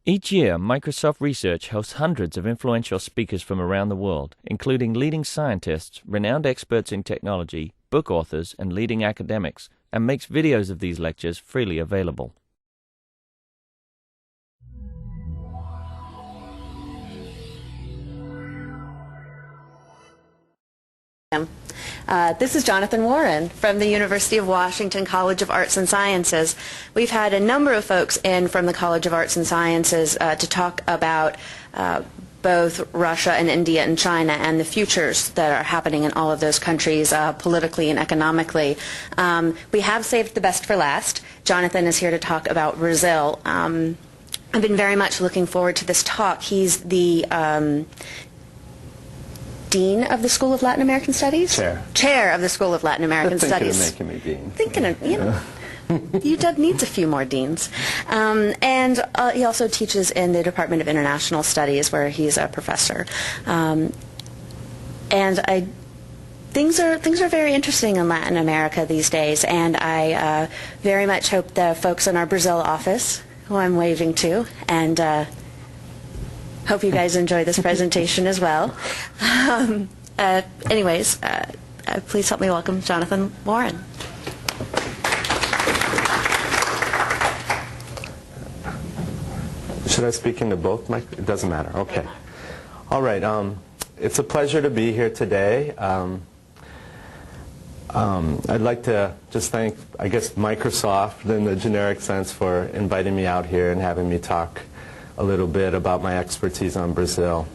Each year, Microsoft Research hosts hundreds of influential speakers from around the world, including leading scientists, renowned experts in technology, book authors, and leading academics, and makes videos of these lectures freely available. This is Jonathan Warren from the University of Washington College of Arts and Sciences. We've had a number of folks in from the College of Arts and Sciences to talk about both Russia and India and China and the futures that are happening in all of those countries politically and economically. We have saved the best for last. Jonathan is here to talk about Brazil. I've been very much looking forward to this talk. He's the Dean of the School of Latin American Studies? Chair of the School of Latin American Studies. Thinking of making me dean. Thinking of, you know, UW needs a few more deans. And he also teaches in the Department of International Studies, where he's a professor. Things are very interesting in Latin America these days, and I very much hope the folks in our Brazil office, who I'm waving to, and hope you guys enjoy this presentation as well. Anyways, please help me welcome Jonathan Warren. Should I speak into both mic? It doesn't matter. Okay. All right. It's a pleasure to be here today. I'd like to just thank, I guess, Microsoft in the generic sense for inviting me out here and having me talk a little bit about my expertise on Brazil.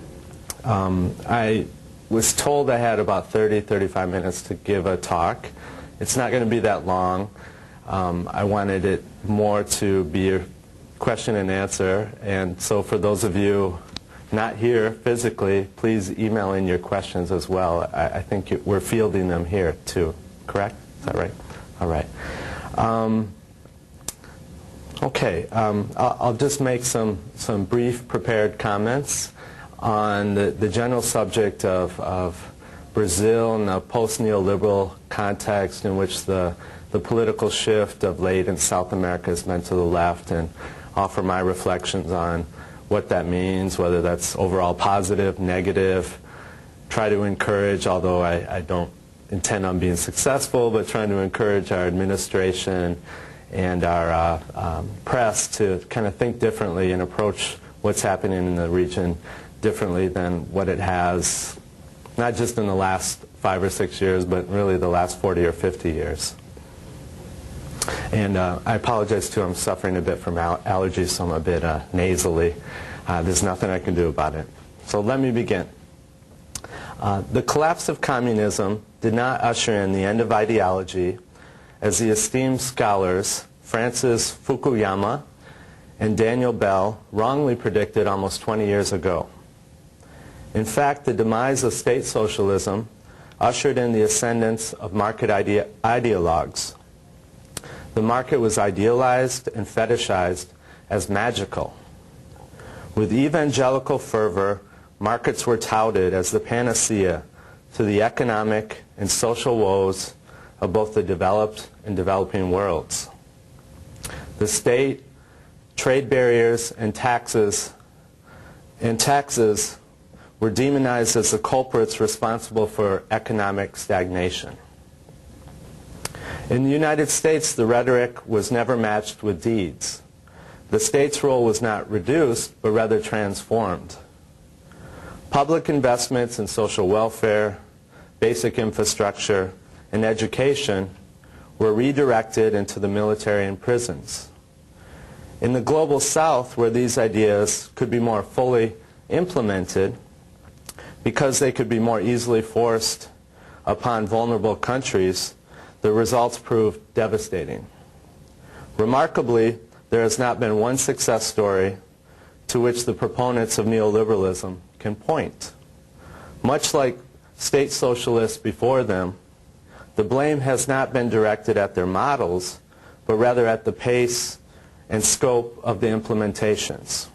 I was told I had about 35 minutes to give a talk. It's not going to be that long. I wanted it more to be a question and answer, and so for those of you not here physically, please email in your questions as well. I think we're fielding them here too, correct? Is that right? All right. Okay, I'll just make some brief prepared comments on the general subject of Brazil and the post-neoliberal context in which the political shift of late in South America has been to the left, and offer my reflections on what that means, whether that's overall positive, negative, try to encourage, although I don't intend on being successful, but trying to encourage our administration and our press to kind of think differently and approach what's happening in the region differently than what it has, not just in the last 5 or 6 years, but really the last 40 or 50 years. And I apologize too, I'm suffering a bit from allergies, so I'm a bit nasally. There's nothing I can do about it. So let me begin. The collapse of communism did not usher in the end of ideology, as the esteemed scholars Francis Fukuyama and Daniel Bell wrongly predicted almost 20 years ago. In fact, the demise of state socialism ushered in the ascendance of market ideologues. The market was idealized and fetishized as magical. With evangelical fervor, markets were touted as the panacea to the economic and social woes of both the developed and developing worlds. The state, trade barriers, and taxes were demonized as the culprits responsible for economic stagnation. In the United States, the rhetoric was never matched with deeds. The state's role was not reduced, but rather transformed. Public investments in social welfare, basic infrastructure, and education were redirected into the military and prisons. In the global South, where these ideas could be more fully implemented, because they could be more easily forced upon vulnerable countries, the results proved devastating. Remarkably, there has not been one success story to which the proponents of neoliberalism can point. Much like state socialists before them, the blame has not been directed at their models, but rather at the pace and scope of the implementations.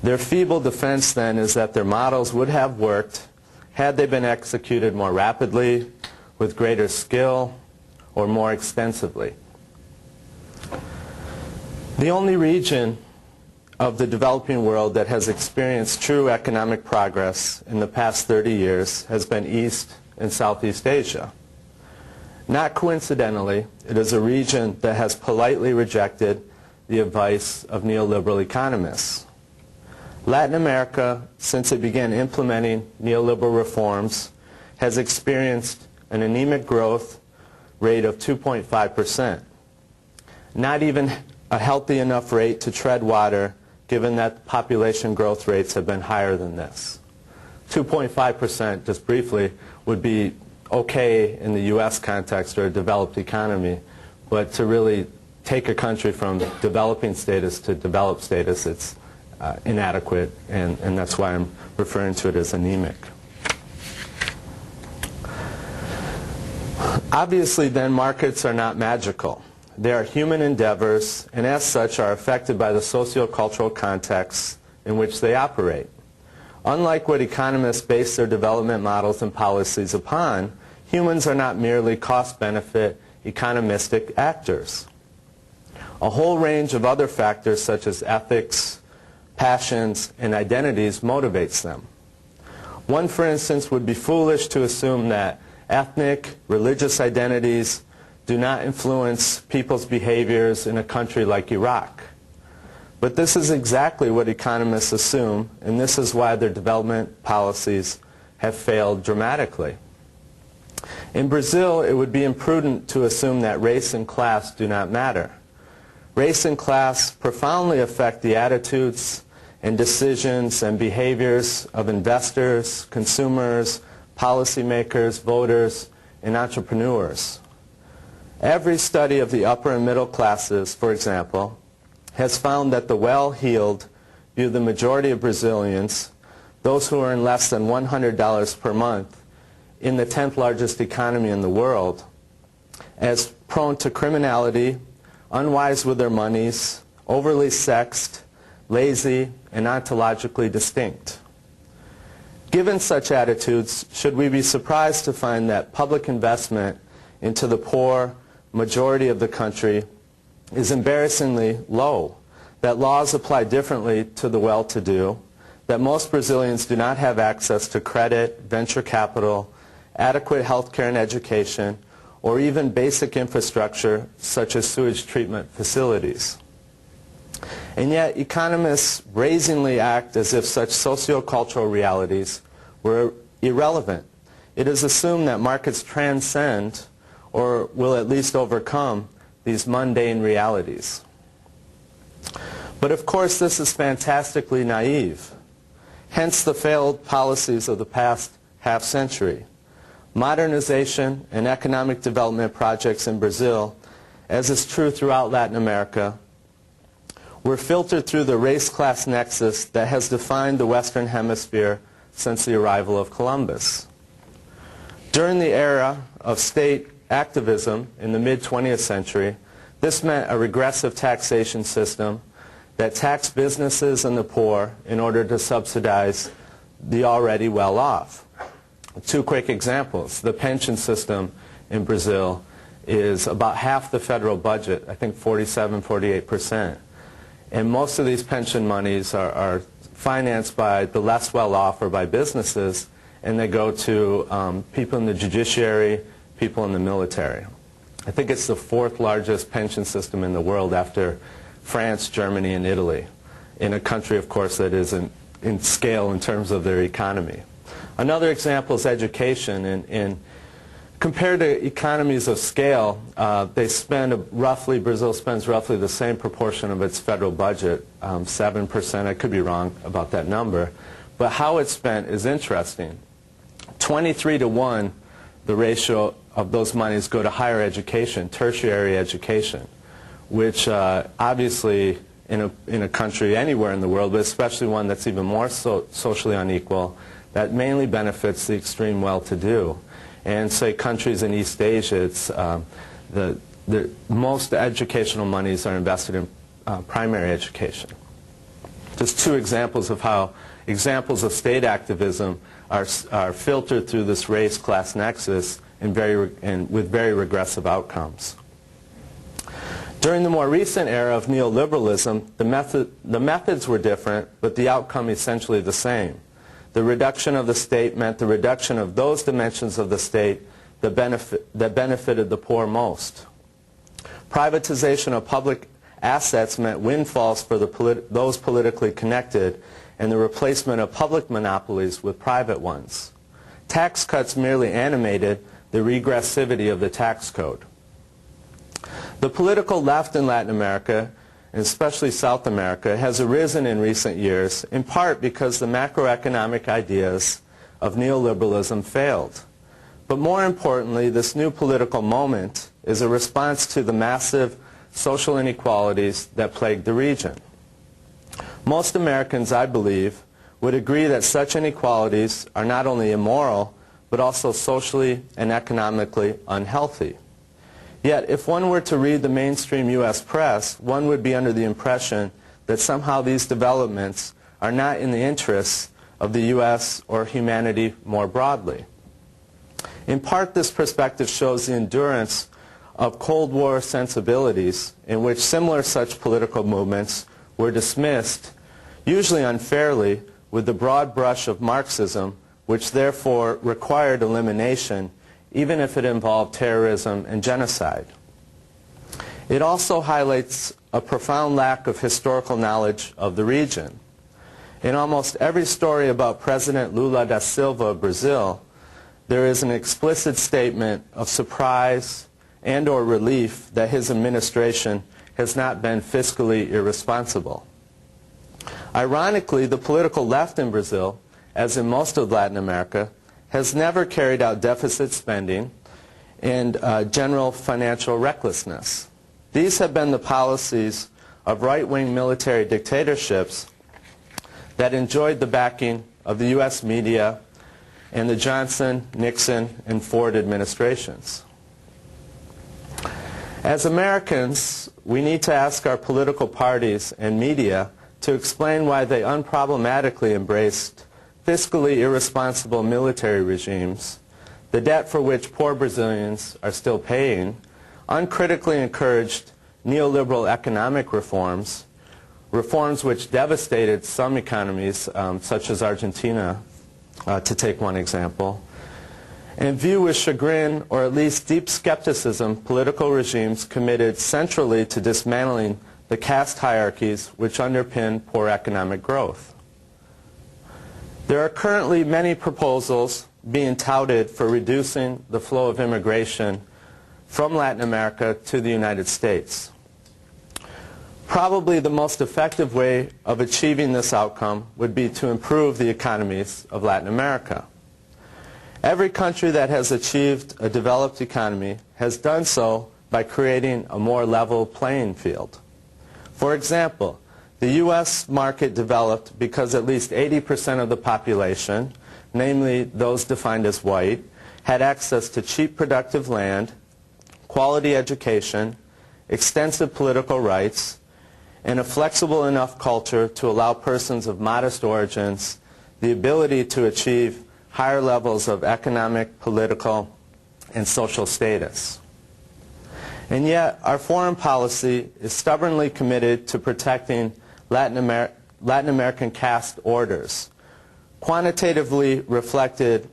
Their feeble defense then is that their models would have worked had they been executed more rapidly, with greater skill, or more extensively. The only region of the developing world that has experienced true economic progress in the past 30 years has been East and Southeast Asia. Not coincidentally, it is a region that has politely rejected the advice of neoliberal economists. Latin America, since it began implementing neoliberal reforms, has experienced an anemic growth rate of 2.5%. Not even a healthy enough rate to tread water, given that population growth rates have been higher than this. 2.5%, just briefly, would be okay in the U.S. context or a developed economy, but to really take a country from developing status to developed status, it's inadequate, and that's why I'm referring to it as anemic. Obviously, then, markets are not magical. They are human endeavors, and as such are affected by the socio-cultural contexts in which they operate. Unlike what economists base their development models and policies upon, humans are not merely cost-benefit economistic actors. A whole range of other factors such as ethics, passions, and identities motivates them. One, for instance, would be foolish to assume that ethnic, religious identities do not influence people's behaviors in a country like Iraq. But this is exactly what economists assume, and this is why their development policies have failed dramatically. In Brazil, it would be imprudent to assume that race and class do not matter. Race and class profoundly affect the attitudes and decisions and behaviors of investors, consumers, policymakers, voters, and entrepreneurs. Every study of the upper and middle classes, for example, has found that the well-heeled view the majority of Brazilians, those who earn less than $100 per month, in the 10th largest economy in the world, as prone to criminality, unwise with their monies, overly sexed, lazy, and ontologically distinct. Given such attitudes, should we be surprised to find that public investment into the poor majority of the country is embarrassingly low, that laws apply differently to the well-to-do, that most Brazilians do not have access to credit, venture capital, adequate health care and education, or even basic infrastructure such as sewage treatment facilities. And yet economists brazenly act as if such socio-cultural realities were irrelevant. It is assumed that markets transcend or will at least overcome these mundane realities. But of course this is fantastically naive. Hence the failed policies of the past half-century. Modernization and economic development projects in Brazil, as is true throughout Latin America, were filtered through the race-class nexus that has defined the Western Hemisphere since the arrival of Columbus. During the era of state activism in the mid-20th century, this meant a regressive taxation system that taxed businesses and the poor in order to subsidize the already well-off. Two quick examples. The pension system in Brazil is about half the federal budget, I think 47-48%. And most of these pension monies are financed by the less well-off or by businesses, and they go to people in the judiciary, people in the military. I think it's the fourth largest pension system in the world after France, Germany, and Italy, in a country, of course, that is in scale in terms of their economy. Another example is education. Compared to economies of scale, Brazil spends roughly the same proportion of its federal budget, 7%. I could be wrong about that number. But how it's spent is interesting. 23-to-1, the ratio of those monies go to higher education, tertiary education, which obviously in a country anywhere in the world, but especially one that's even more socially unequal, that mainly benefits the extreme well-to-do. And say countries in East Asia, it's the most educational monies are invested in primary education. Just two examples of how examples of state activism are filtered through this race-class nexus and with very regressive outcomes. During the more recent era of neoliberalism, the methods were different, but the outcome essentially the same. The reduction of the state meant the reduction of those dimensions of the state that benefited the poor most. Privatization of public assets meant windfalls for those politically connected and the replacement of public monopolies with private ones. Tax cuts merely animated the regressivity of the tax code. The political left in Latin America, and especially South America, has arisen in recent years, in part because the macroeconomic ideas of neoliberalism failed. But more importantly, this new political moment is a response to the massive social inequalities that plague the region. Most Americans, I believe, would agree that such inequalities are not only immoral, but also socially and economically unhealthy. Yet, if one were to read the mainstream U.S. press, one would be under the impression that somehow these developments are not in the interests of the U.S. or humanity more broadly. In part, this perspective shows the endurance of Cold War sensibilities in which similar such political movements were dismissed, usually unfairly, with the broad brush of Marxism, which therefore required elimination, even if it involved terrorism and genocide. It also highlights a profound lack of historical knowledge of the region. In almost every story about President Lula da Silva of Brazil, there is an explicit statement of surprise and/or relief that his administration has not been fiscally irresponsible. Ironically, the political left in Brazil, as in most of Latin America, has never carried out deficit spending and general financial recklessness. These have been the policies of right-wing military dictatorships that enjoyed the backing of the U.S. media and the Johnson, Nixon, and Ford administrations. As Americans, we need to ask our political parties and media to explain why they unproblematically embraced fiscally irresponsible military regimes, the debt for which poor Brazilians are still paying, uncritically encouraged neoliberal economic reforms, reforms which devastated some economies, such as Argentina, to take one example, and view with chagrin or at least deep skepticism political regimes committed centrally to dismantling the caste hierarchies which underpin poor economic growth. There are currently many proposals being touted for reducing the flow of immigration from Latin America to the United States. Probably the most effective way of achieving this outcome would be to improve the economies of Latin America. Every country that has achieved a developed economy has done so by creating a more level playing field. For example, the U.S. market developed because at least 80% of the population, namely those defined as white, had access to cheap productive land, quality education, extensive political rights, and a flexible enough culture to allow persons of modest origins the ability to achieve higher levels of economic, political, and social status. And yet, our foreign policy is stubbornly committed to protecting Latin American caste orders, quantitatively reflected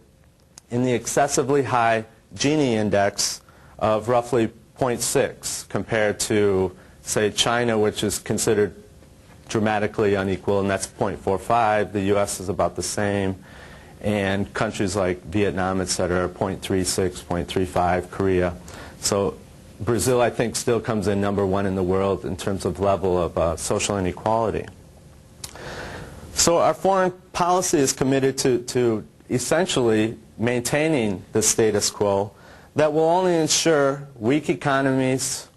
in the excessively high Gini index of roughly 0.6 compared to, say, China, which is considered dramatically unequal, and that's 0.45. The U.S. is about the same. And countries like Vietnam, et cetera, 0.36, 0.35, Korea. So Brazil, I think, still comes in #1 in the world in terms of level of social inequality. So our foreign policy is committed to essentially maintaining the status quo that will only ensure weak economies,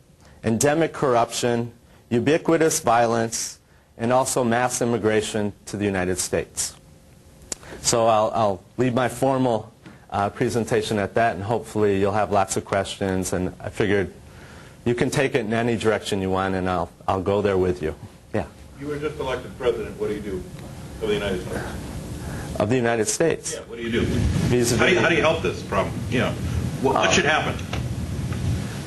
endemic corruption, ubiquitous violence, and also mass immigration to the United States. So I'll leave my formal presentation at that, and hopefully you'll have lots of questions. And I figured you can take it in any direction you want, and I'll go there with you. Yeah. You were just elected president. What do you do of the United States? Of the United States? Yeah. What do you do? How do you help this problem? You know, what should happen?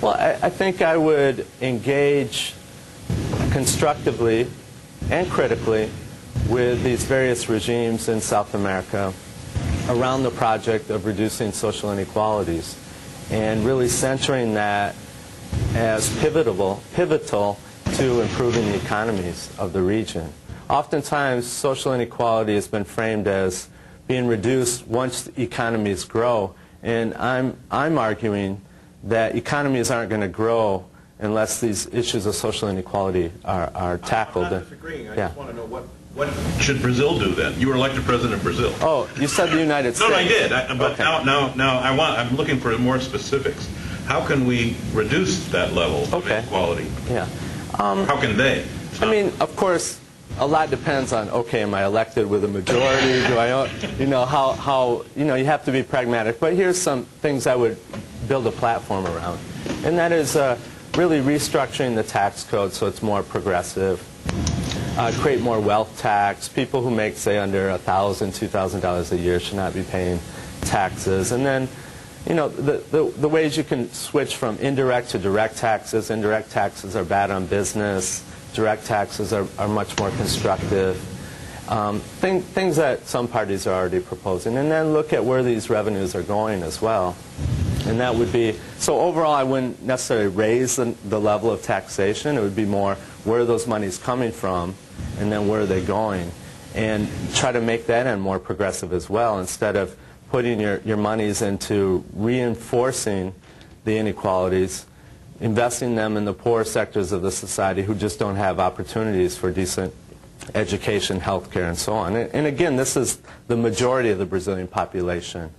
Well, I think I would engage constructively and critically with these various regimes in South America around the project of reducing social inequalities and really centering that as pivotal to improving the economies of the region. Oftentimes, social inequality has been framed as being reduced once economies grow, and I'm arguing that economies aren't going to grow unless these issues of social inequality are tackled. I'm not disagreeing. I just want to know what should Brazil do then? You were elected president of Brazil. Oh, you said the United States. No, I did. But okay. now I'm looking for more specifics. How can we reduce that level of inequality? Yeah. How can they? I mean, of course, a lot depends on, okay, am I elected with a majority? Do I, you have to be pragmatic. But here's some things I would build a platform around. And that is really restructuring the tax code so it's more progressive. Create more wealth tax. People who make, say, under $1,000, $2,000 a year should not be paying taxes. And then, the ways you can switch from indirect to direct taxes. Indirect taxes are bad on business. Direct taxes are much more constructive. Things that some parties are already proposing. And then look at where these revenues are going as well. And that would be, so overall I wouldn't necessarily raise the level of taxation. It would be more where are those monies coming from and then where are they going. And try to make that end more progressive as well instead of putting your monies into reinforcing the inequalities, investing them in the poor sectors of the society who just don't have opportunities for decent education, healthcare, and so on. And again, this is the majority of the Brazilian population.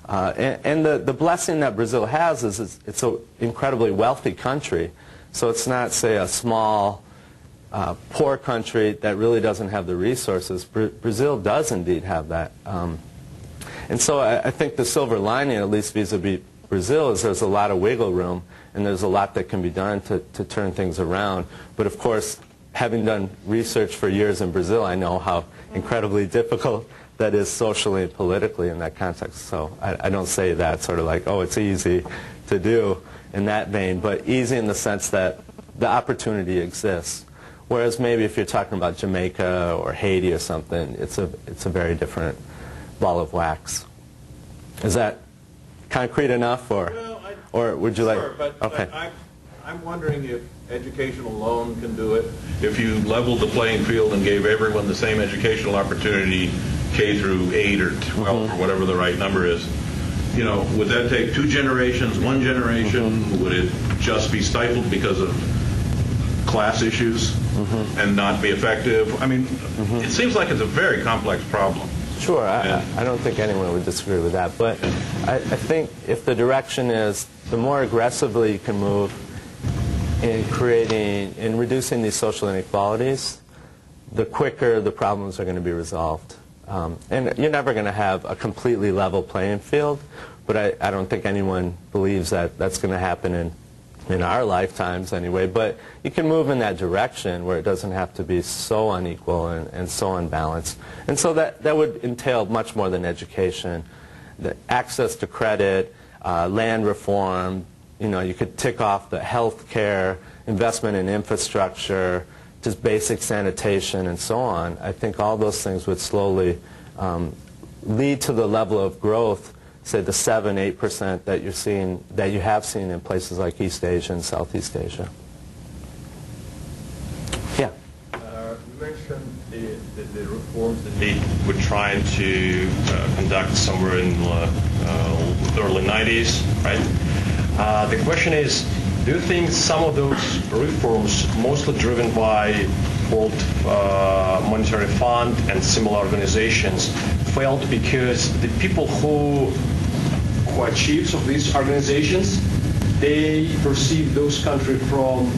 And the blessing that Brazil has is it's an incredibly wealthy country. So it's not, say, a small, poor country that really doesn't have the resources. Brazil does indeed have that. And so I think the silver lining, at least vis-a-vis Brazil, is there's a lot of wiggle room and there's a lot that can be done to turn things around. But of course, having done research for years in Brazil, I know how incredibly difficult that is socially and politically in that context. So I don't say that sort of like, oh, it's easy to do in that vein, but easy in the sense that the opportunity exists. Whereas maybe if you're talking about Jamaica or Haiti or something, it's a very different ball of wax. Is that concrete enough, or would you sure, like? But okay. I'm wondering if education alone can do it. If you leveled the playing field and gave everyone the same educational opportunity, K through 8 or 12 or whatever the right number is, would that take 2 generations, 1 generation? Would it just be stifled because of class issues and not be effective? I mean, it seems like it's a very complex problem. Sure, I don't think anyone would disagree with that. But I think if the direction is the more aggressively you can move in reducing these social inequalities, the quicker the problems are going to be resolved. And you're never going to have a completely level playing field, but I don't think anyone believes that that's going to happen in our lifetimes anyway. But you can move in that direction where it doesn't have to be so unequal and so unbalanced. And so that would entail much more than education. The access to credit, land reform, you could tick off the health care, investment in infrastructure, just basic sanitation and so on. I think all those things would slowly lead to the level of growth, say the 7-8% that you have seen in places like East Asia and Southeast Asia. Yeah. You mentioned the reforms that they were trying to conduct somewhere in the early 90s, right? The question is, do you think some of those reforms, mostly driven by World Monetary Fund and similar organizations, failed because the people who are chiefs of these organizations, they perceive those countries from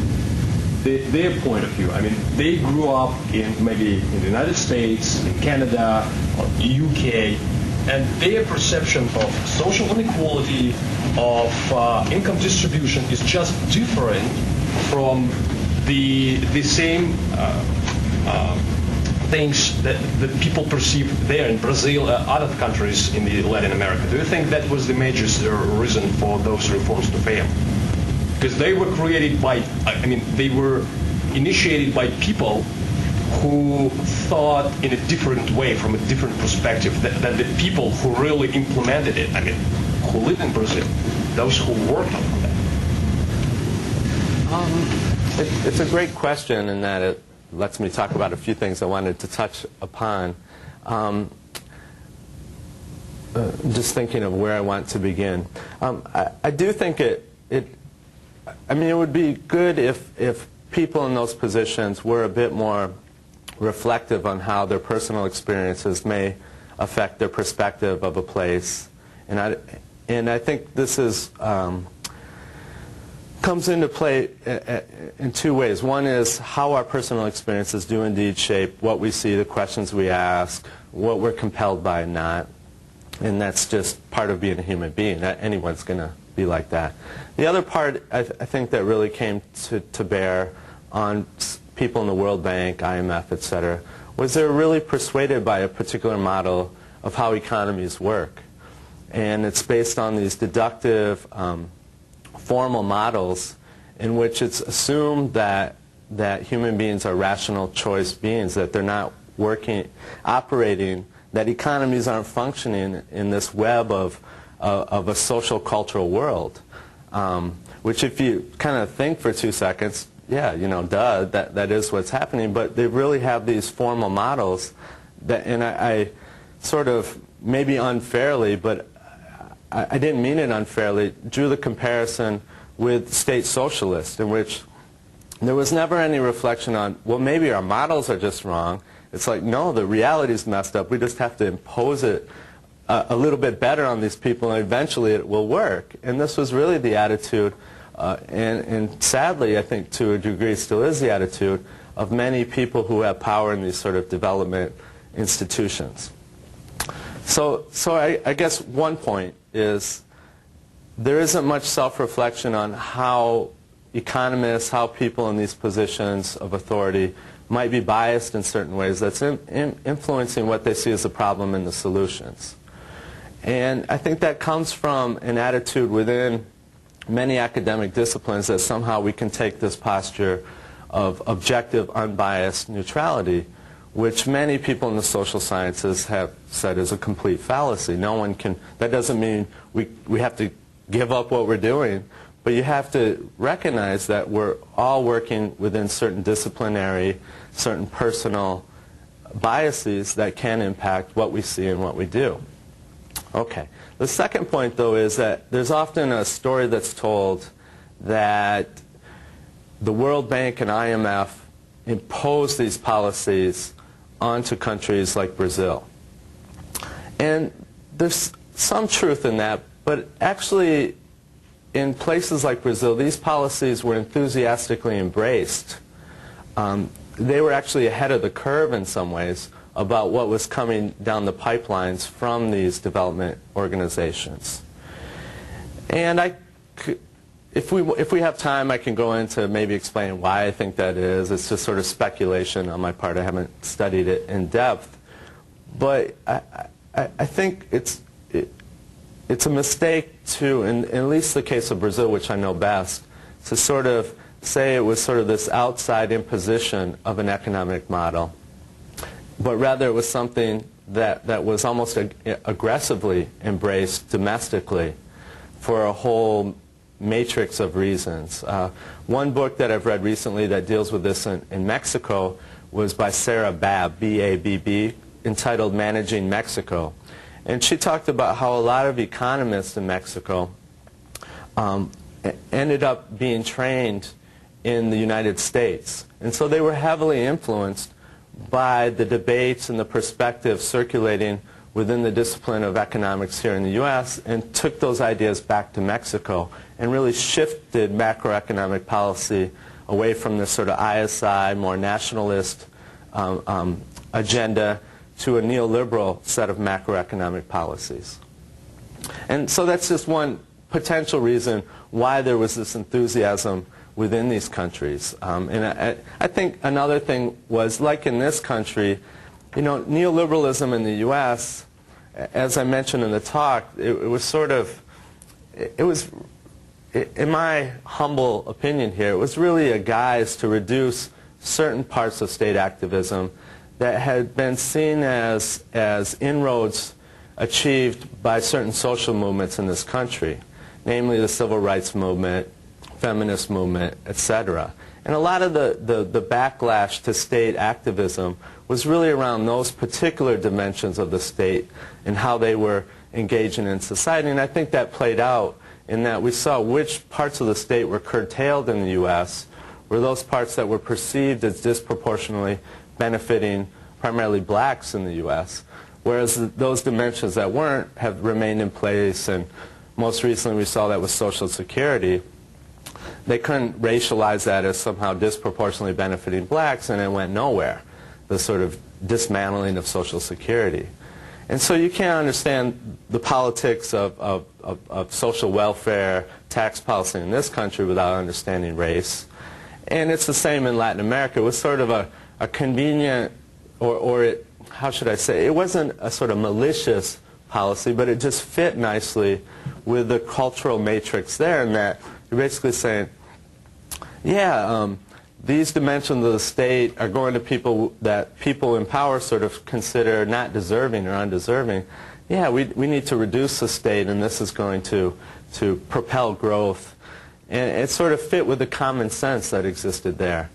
their point of view? I mean, they grew up maybe in the United States, in Canada, or UK, and their perception of social inequality, of income distribution is just different from the same things that people perceive there in Brazil, other countries in Latin America. Do you think that was the major reason for those reforms to fail? because they were created by, I mean, they were initiated by people who thought in a different way, from a different perspective, than the people who really implemented it. I mean, who live in Brazil, those who worked on that. It's a great question in that it lets me talk about a few things I wanted to touch upon. Just thinking of where I want to begin. I do think it would be good if people in those positions were a bit more reflective on how their personal experiences may affect their perspective of a place. And I think this is comes into play in two ways. One is how our personal experiences do indeed shape what we see, the questions we ask, what we're compelled by and not. And that's just part of being a human being. Anyone's going to be like that. The other part, I think, that really came to bear on people in the World Bank, IMF, etc., was they're really persuaded by a particular model of how economies work. And it's based on these deductive, formal models in which it's assumed that human beings are rational choice beings, that they're not operating, that economies aren't functioning in this web of a social cultural world, which if you kind of think for 2 seconds, yeah, duh, that is what's happening. But they really have these formal models that, and I sort of, maybe unfairly, but I didn't mean it unfairly, drew the comparison with state socialists, in which there was never any reflection on, well, maybe our models are just wrong. It's like, no, the reality's messed up. We just have to impose it a little bit better on these people, and eventually it will work. And this was really the attitude, and sadly, I think to a degree still is the attitude, of many people who have power in these sort of development institutions. So I guess one point is there isn't much self-reflection on how economists, how people in these positions of authority might be biased in certain ways that's influencing what they see as the problem and the solutions. And I think that comes from an attitude within many academic disciplines that somehow we can take this posture of objective, unbiased neutrality, which many people in the social sciences have said is a complete fallacy. No one can, that doesn't mean we have to give up what we're doing, but you have to recognize that we're all working within certain disciplinary, certain personal biases that can impact what we see and what we do. Okay. The second point, though, is that there's often a story that's told that the World Bank and IMF impose these policies onto countries like Brazil. And there's some truth in that, but actually in places like Brazil, these policies were enthusiastically embraced. They were actually ahead of the curve in some ways about what was coming down the pipelines from these development organizations. And if we have time, I can go into maybe explain why I think that is. It's just sort of speculation on my part. I haven't studied it in depth. But I think it's a mistake to, in at least the case of Brazil, which I know best, to sort of say it was sort of this outside imposition of an economic model, but rather it was something that was almost aggressively embraced domestically for a whole matrix of reasons. One book that I've read recently that deals with this in Mexico was by Sarah Babb, B-A-B-B, entitled Managing Mexico. And she talked about how a lot of economists in Mexico ended up being trained in the United States. And so they were heavily influenced by the debates and the perspectives circulating within the discipline of economics here in the U.S. and took those ideas back to Mexico and really shifted macroeconomic policy away from this sort of ISI, more nationalist agenda to a neoliberal set of macroeconomic policies. And so that's just one potential reason why there was this enthusiasm within these countries. And I think another thing was, like in this country, neoliberalism in the U.S., as I mentioned in the talk, it was in my humble opinion here, it was really a guise to reduce certain parts of state activism that had been seen as inroads achieved by certain social movements in this country, namely the civil rights movement, feminist movement, etc. And a lot of the backlash to state activism was really around those particular dimensions of the state and how they were engaging in society. And I think that played out in that we saw which parts of the state were curtailed in the U.S. were those parts that were perceived as disproportionately benefiting primarily blacks in the U.S., whereas those dimensions that weren't have remained in place. And most recently we saw that with Social Security. They couldn't racialize that as somehow disproportionately benefiting blacks, and it went nowhere, the sort of dismantling of Social Security. And so you can't understand the politics of social welfare, tax policy in this country without understanding race. And it's the same in Latin America. It was sort of a convenient, how should I say, it wasn't a sort of malicious policy, but it just fit nicely with the cultural matrix there, in that you're basically saying, yeah, these dimensions of the state are going to people that people in power sort of consider not deserving or undeserving. Yeah, we need to reduce the state, and this is going to propel growth. And it sort of fit with the common sense that existed there.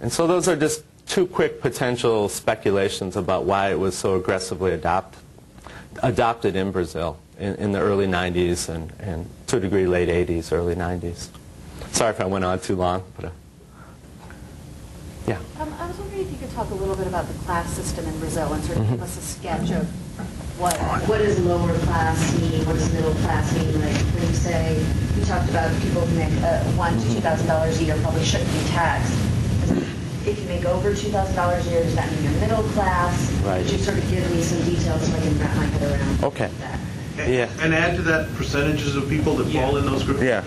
And so those are just two quick potential speculations about why it was so aggressively adopted in Brazil in the early 90s and to a degree late 80s, early 90s. Sorry if I went on too long, but yeah. I was wondering if you could talk a little bit about the class system in Brazil and sort of give us a sketch of what does lower class mean, what does middle class mean. Like when you say, you talked about people who make $1,000 to $2,000 a year probably shouldn't be taxed. If you make over $2,000 a year, does that mean you're middle class? Right. Could you sort of give me some details so I can wrap my head around that? Yeah. And add to that percentages of people that fall in those groups? Yeah.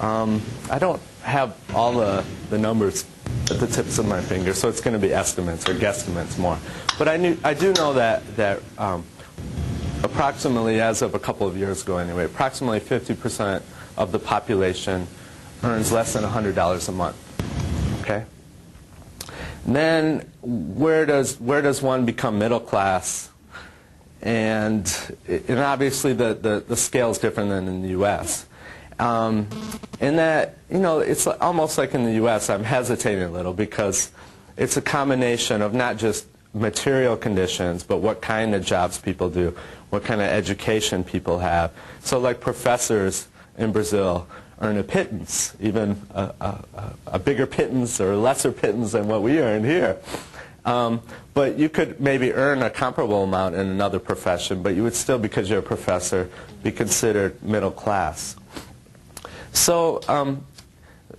I don't have all the numbers at the tips of my fingers, so it's going to be estimates or guesstimates more. But I do know that approximately, as of a couple of years ago anyway, approximately 50% of the population earns less than $100 a month. Okay? Then where does one become middle class? And obviously the scale is different than in the U.S. In that, it's almost like in the U.S., I'm hesitating a little because it's a combination of not just material conditions, but what kind of jobs people do, what kind of education people have. So like professors in Brazil earn a pittance, even a bigger pittance or a lesser pittance than what we earn here. But you could maybe earn a comparable amount in another profession, but you would still, because you're a professor, be considered middle class. So,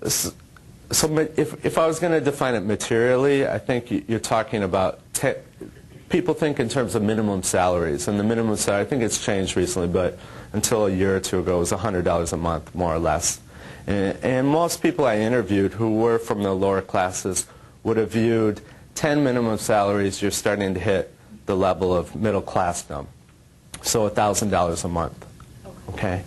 if I was going to define it materially, I think you're talking about, people think in terms of minimum salaries, and the minimum salary, I think it's changed recently, but until a year or two ago, it was $100 a month, more or less. And most people I interviewed who were from the lower classes would have viewed 10 minimum salaries, you're starting to hit the level of middle classdom. So $1,000 a month. Okay?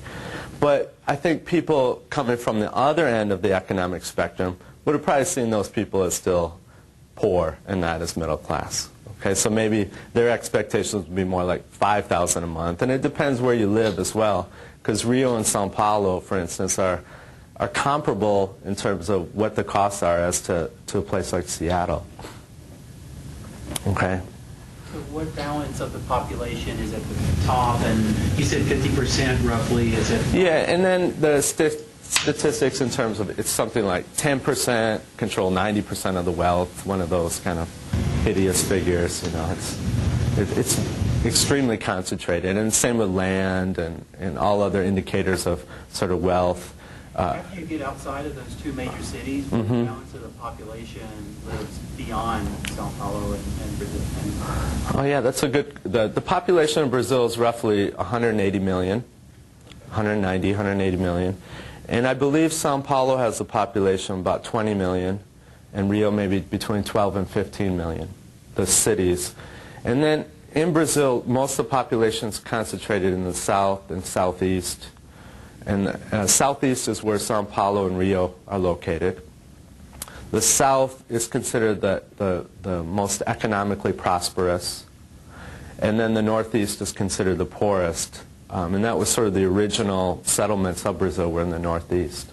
But I think people coming from the other end of the economic spectrum would have probably seen those people as still poor and not as middle class. Okay, so maybe their expectations would be more like $5,000 a month, and it depends where you live as well, because Rio and Sao Paulo, for instance, are comparable in terms of what the costs are as to a place like Seattle. Okay. So what balance of the population is at the top? And you said 50% roughly is at the top. Yeah, and then the statistics in terms of it's something like 10% control 90% of the wealth, one of those kind of hideous figures. It's extremely concentrated, and same with land and all other indicators of sort of wealth. After you get outside of those two major cities, the balance of the population lives beyond Sao Paulo and Brazil. Oh yeah, that's a good. The population of Brazil is roughly 180 million, 180 million, and I believe Sao Paulo has a population of about 20 million, and Rio maybe between 12 and 15 million. The cities, and then in Brazil, most of the population is concentrated in the south and southeast. And southeast is where Sao Paulo and Rio are located. The south is considered the most economically prosperous, and then the northeast is considered the poorest. And that was sort of the original settlements of Brazil were in the northeast.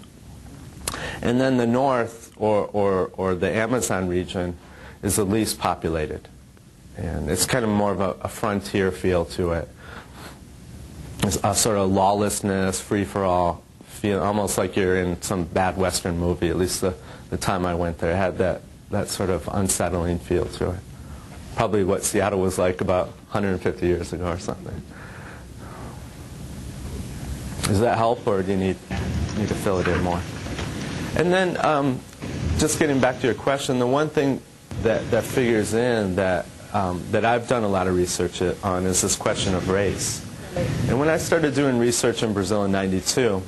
And then the north, or the Amazon region, is the least populated. And it's kind of more of a frontier feel to it. It's a sort of lawlessness, free-for-all feel, almost like you're in some bad Western movie, at least the time I went there. It had that sort of unsettling feel to it. Probably what Seattle was like about 150 years ago or something. Does that help, or do you need to fill it in more? And then, just getting back to your question, the one thing that figures in that I've done a lot of research on is this question of race. And when I started doing research in Brazil in '92,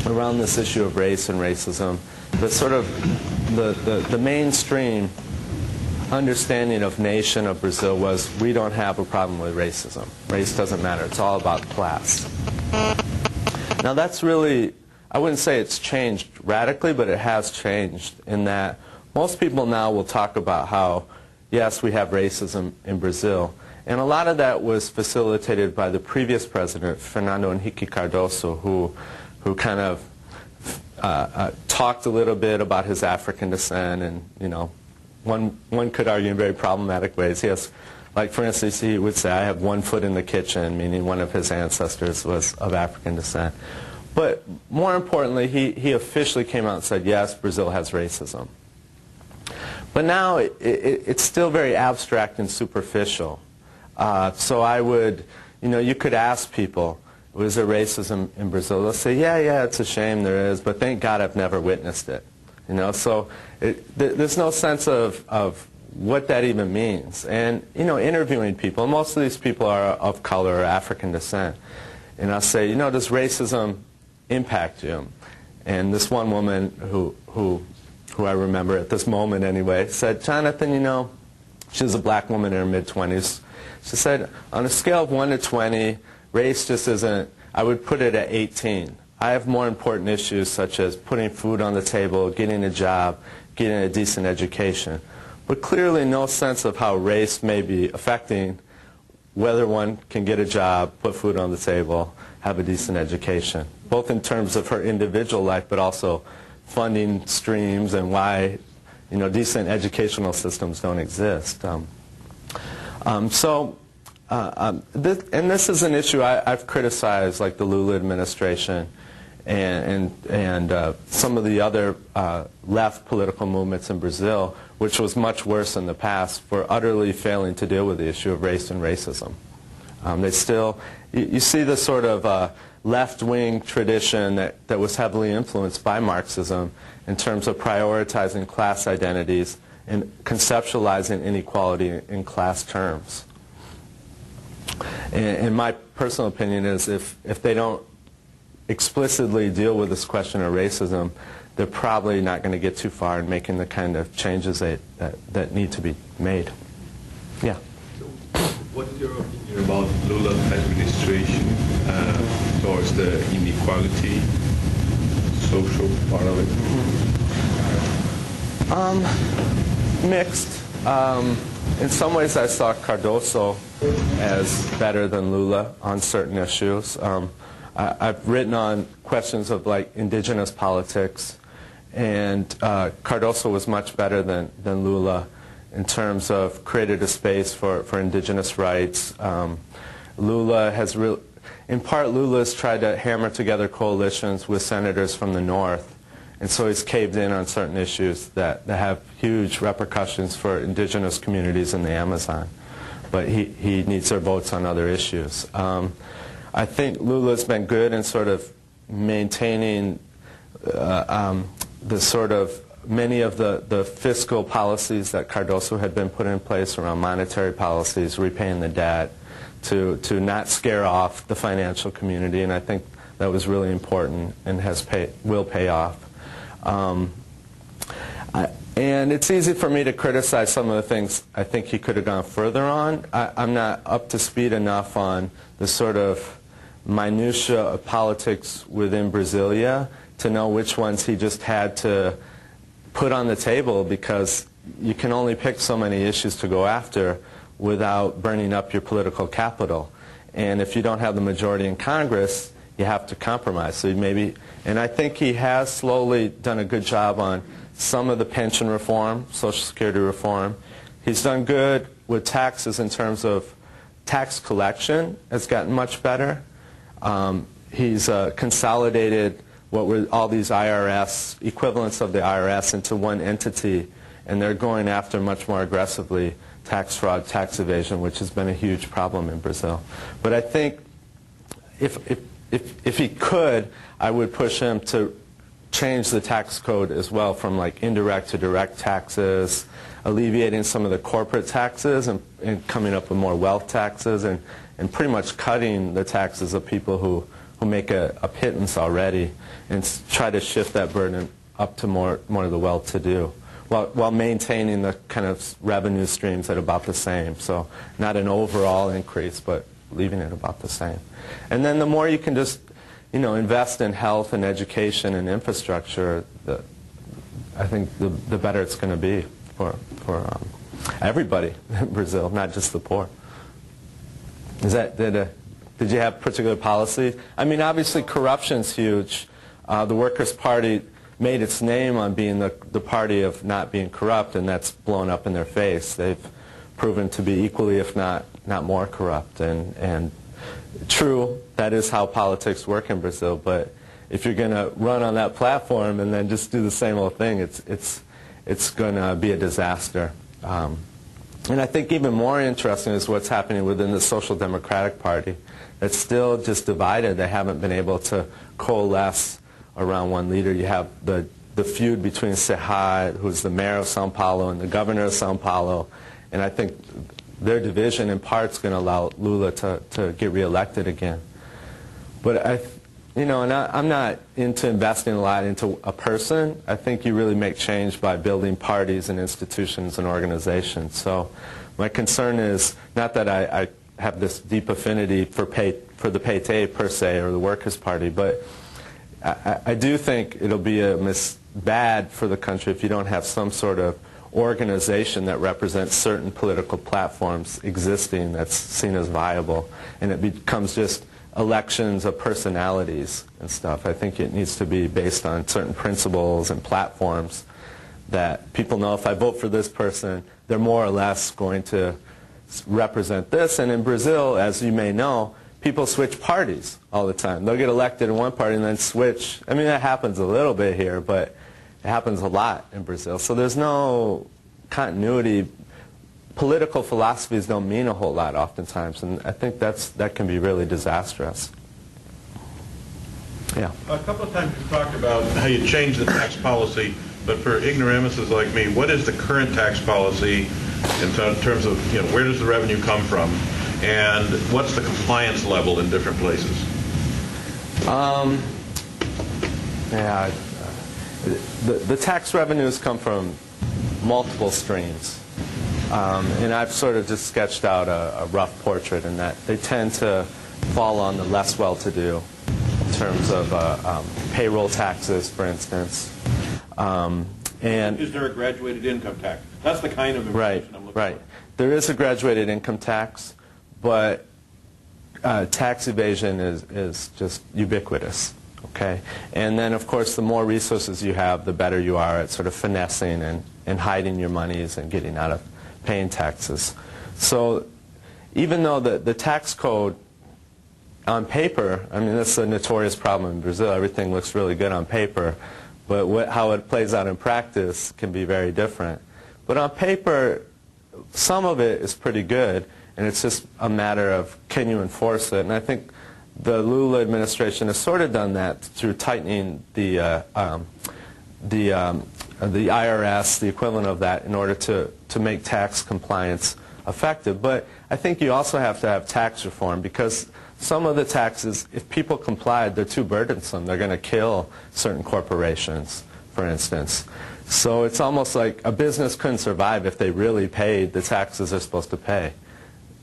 around this issue of race and racism, the sort of the mainstream understanding of nation of Brazil was, we don't have a problem with racism. Race doesn't matter. It's all about class. Now that's really, I wouldn't say it's changed radically, but it has changed in that most people now will talk about how, yes, we have racism in Brazil. And a lot of that was facilitated by the previous president, Fernando Henrique Cardoso, who kind of talked a little bit about his African descent, and, you know, one could argue in very problematic ways. He has, like, for instance, he would say, I have one foot in the kitchen, meaning one of his ancestors was of African descent. But more importantly, he officially came out and said, yes, Brazil has racism. But now it's still very abstract and superficial. So I would, you know, you could ask people, was there racism in Brazil? They'll say, yeah, it's a shame there is, but thank God I've never witnessed it. You know, so there's no sense of what that even means. And, you know, interviewing people, most of these people are of color or African descent. And I'll say, you know, does racism impact you? And this one woman who I remember at this moment anyway, said, Jonathan, you know, she was a black woman in her mid-20s. She said, on a scale of 1 to 20, race just isn't, I would put it at 18. I have more important issues such as putting food on the table, getting a job, getting a decent education. But clearly no sense of how race may be affecting whether one can get a job, put food on the table, have a decent education, both in terms of her individual life, but also funding streams and why, you know, decent educational systems don't exist. This is an issue I've criticized, like the Lula administration and some of the other left political movements in Brazil, which was much worse in the past, for utterly failing to deal with the issue of race and racism. They still, you see the sort of left-wing tradition that was heavily influenced by Marxism in terms of prioritizing class identities and conceptualizing inequality in class terms. And my personal opinion is if they don't explicitly deal with this question of racism, they're probably not going to get too far in making the kind of changes that need to be made. Yeah. So what's your opinion about Lula's administration towards the inequality, social part of it? Mixed. In some ways I saw Cardoso as better than Lula on certain issues. I've written on questions of like indigenous politics, and Cardoso was much better than Lula in terms of created a space for indigenous rights. Lula has in part Lula's tried to hammer together coalitions with senators from the north, and so he's caved in on certain issues that have huge repercussions for indigenous communities in the Amazon. But he needs their votes on other issues. I think Lula's been good in sort of maintaining the sort of many of the fiscal policies that Cardoso had been put in place around monetary policies, repaying the debt, to not scare off the financial community, and I think that was really important and will pay off. And it's easy for me to criticize some of the things I think he could have gone further on. I'm not up to speed enough on the sort of minutia of politics within Brasilia to know which ones he just had to put on the table, because you can only pick so many issues to go after without burning up your political capital. And if you don't have the majority in Congress, you have to compromise. So maybe, and I think he has slowly done a good job on some of the pension reform, Social Security reform. He's done good with taxes in terms of tax collection. Has gotten much better. He's consolidated what were all these IRS, equivalents of the IRS, into one entity, and they're going after much more aggressively tax fraud, tax evasion, which has been a huge problem in Brazil. But I think if he could, I would push him to change the tax code as well, from like indirect to direct taxes, alleviating some of the corporate taxes and coming up with more wealth taxes, and pretty much cutting the taxes of people who make a pittance already, and try to shift that burden up to more of the well-to-do, while maintaining the kind of revenue streams at about the same. So not an overall increase, but leaving it about the same. And then the more you can just, invest in health and education and infrastructure, I think the better it's going to be for everybody in Brazil, not just the poor. Did you have particular policies? I mean, obviously corruption's huge. The Workers' Party made its name on being the party of not being corrupt, and that's blown up in their face. They've proven to be equally, if not more corrupt. And true, that is how politics work in Brazil. But if you're going to run on that platform and then just do the same old thing, it's going to be a disaster. And I think even more interesting is what's happening within the Social Democratic Party. It's still just divided. They haven't been able to coalesce around one leader. You have the feud between Serra, who's the mayor of São Paulo, and the governor of São Paulo. And I think their division in part is going to allow Lula to get reelected again. But I'm not into investing a lot into a person. I think you really make change by building parties and institutions and organizations. So my concern is not that I have this deep affinity for the PT per se, or the Workers' Party, but I do think it'll be bad for the country if you don't have some sort of organization that represents certain political platforms existing that's seen as viable, and it becomes just elections of personalities and stuff. I think it needs to be based on certain principles and platforms that people know, if I vote for this person, they're more or less going to represent this. And in Brazil, as you may know, people switch parties all the time. They'll get elected in one party and then switch. I mean, that happens a little bit here, but it happens a lot in Brazil. So there's no continuity. Political philosophies don't mean a whole lot oftentimes, and I think that can be really disastrous. Yeah. A couple of times you talked about how you change the tax policy, but for ignoramuses like me, what is the current tax policy in terms of, where does the revenue come from, and what's the compliance level in different places? The tax revenues come from multiple streams. And I've sort of just sketched out a rough portrait in that they tend to fall on the less well-to-do in terms of payroll taxes, for instance. And is there a graduated income tax? That's the kind of information I'm looking for. There is a graduated income tax, but tax evasion is just ubiquitous. Okay, and then of course the more resources you have, the better you are at sort of finessing and hiding your monies and getting out of paying taxes. So even though the tax code on paper, I mean, that's a notorious problem in Brazil. Everything looks really good on paper, but how it plays out in practice can be very different. But on paper, some of it is pretty good, and it's just a matter of can you enforce it. And I think the Lula administration has sort of done that through tightening the IRS, the equivalent of that, in order to make tax compliance effective. But I think you also have to have tax reform, because some of the taxes, if people complied, they're too burdensome. They're going to kill certain corporations, for instance. So it's almost like a business couldn't survive if they really paid the taxes they're supposed to pay.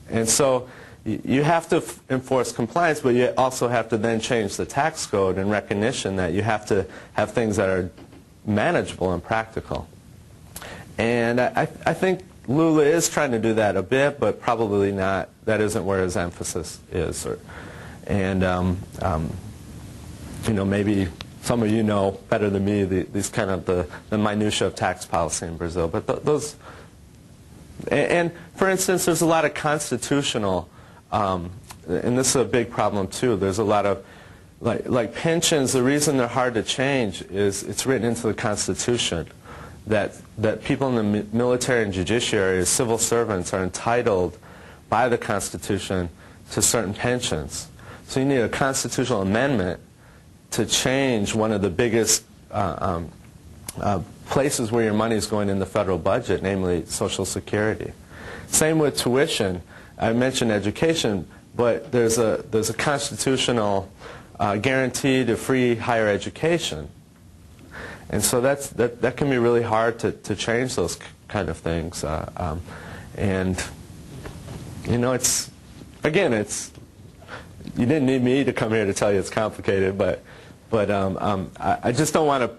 And so you have to enforce compliance, but you also have to then change the tax code in recognition that you have to have things that are manageable and practical. And I think Lula is trying to do that a bit, but probably not. That isn't where his emphasis is. Maybe some of you know better than me these kind of the minutia of tax policy in Brazil. But those, and for instance, there's a lot of constitutional, and this is a big problem too. There's a lot of like pensions. The reason they're hard to change is it's written into the Constitution that people in the military and judiciary, as civil servants, are entitled by the Constitution to certain pensions. So you need a constitutional amendment to change one of the biggest places where your money is going in the federal budget, namely Social Security. Same with tuition. I mentioned education, but there's a constitutional guarantee to free higher education. And so that can be really hard to change those kind of things. And it's, again, you didn't need me to come here to tell you it's complicated, but I just don't want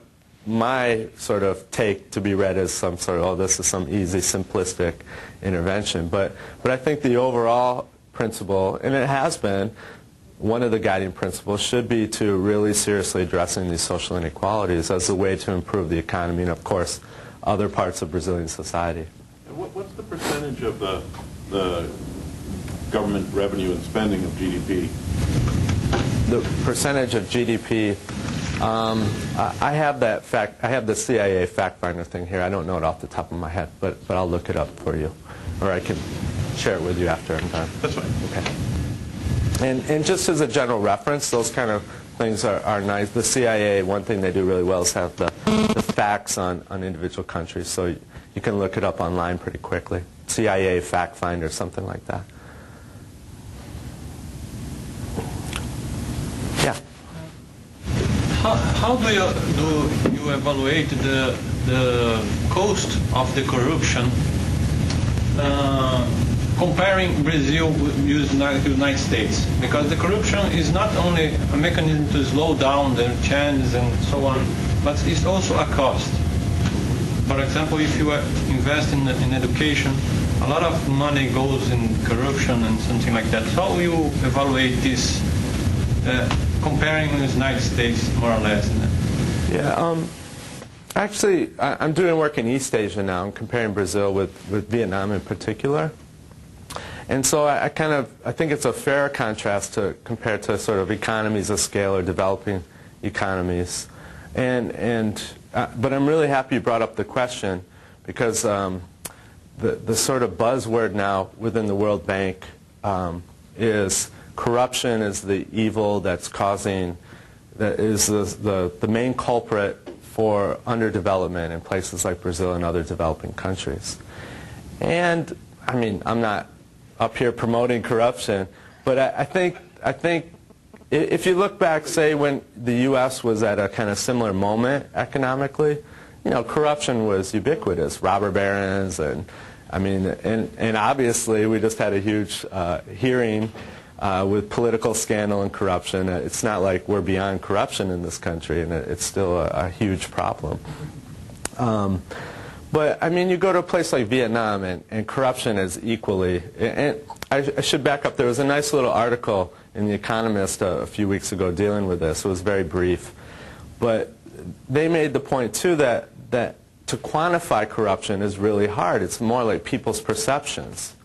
my sort of take to be read as some sort of, this is some easy, simplistic intervention. But I think the overall principle, and it has been, one of the guiding principles should be to really seriously addressing these social inequalities as a way to improve the economy and, of course, other parts of Brazilian society. And what's the percentage of the government revenue and spending of GDP? The percentage of GDP, I have that fact. I have the CIA fact finder thing here. I don't know it off the top of my head, but I'll look it up for you, or I can share it with you after I'm done. That's fine. Okay. And just as a general reference, those kind of things are nice. The CIA, one thing they do really well is have the facts on individual countries, so you can look it up online pretty quickly. CIA fact finder, something like that. Yeah. How do you evaluate the cost of the corruption comparing Brazil with the United States? Because the corruption is not only a mechanism to slow down the change and so on, but it's also a cost. For example, if you invest in education, a lot of money goes in corruption and something like that. How do you evaluate this, comparing the United States more or less? Yeah, actually, I'm doing work in East Asia now. I'm comparing Brazil with Vietnam in particular. And so I think it's a fair contrast to compare to sort of economies of scale or developing economies. But I'm really happy you brought up the question, because the sort of buzzword now within the World Bank is corruption is the evil that is the main culprit for underdevelopment in places like Brazil and other developing countries. And I mean, I'm not up here promoting corruption, but I think if you look back, say, when the U.S. was at a kind of similar moment economically, corruption was ubiquitous, robber barons, and obviously we just had a huge hearing with political scandal and corruption. It's not like we're beyond corruption in this country, and it's still a huge problem. But, you go to a place like Vietnam, and corruption is equally, and I should back up. There was a nice little article in The Economist a few weeks ago dealing with this. It was very brief. But they made the point, too, that to quantify corruption is really hard. It's more like people's perceptions.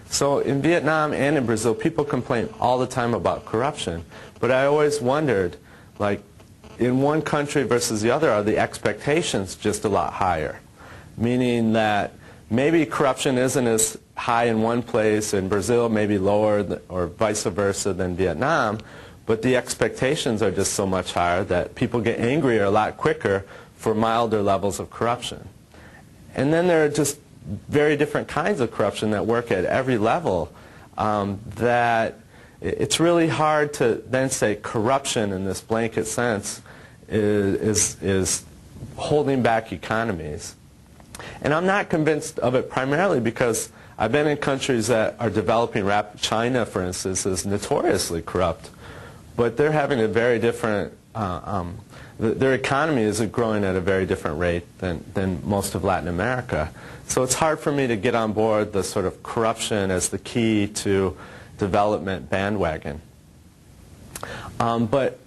So in Vietnam and in Brazil, people complain all the time about corruption. But I always wondered, like, in one country versus the other, are the expectations just a lot higher? Meaning that maybe corruption isn't as high in one place, in Brazil maybe lower, or vice versa than Vietnam, but the expectations are just so much higher that people get angrier a lot quicker for milder levels of corruption. And then there are just very different kinds of corruption that work at every level, that it's really hard to then say corruption in this blanket sense is holding back economies. And I'm not convinced of it primarily because I've been in countries that are developing China, for instance, is notoriously corrupt, but they're having a very different, their economy is growing at a very different rate than most of Latin America. So it's hard for me to get on board the sort of corruption as the key to development bandwagon. But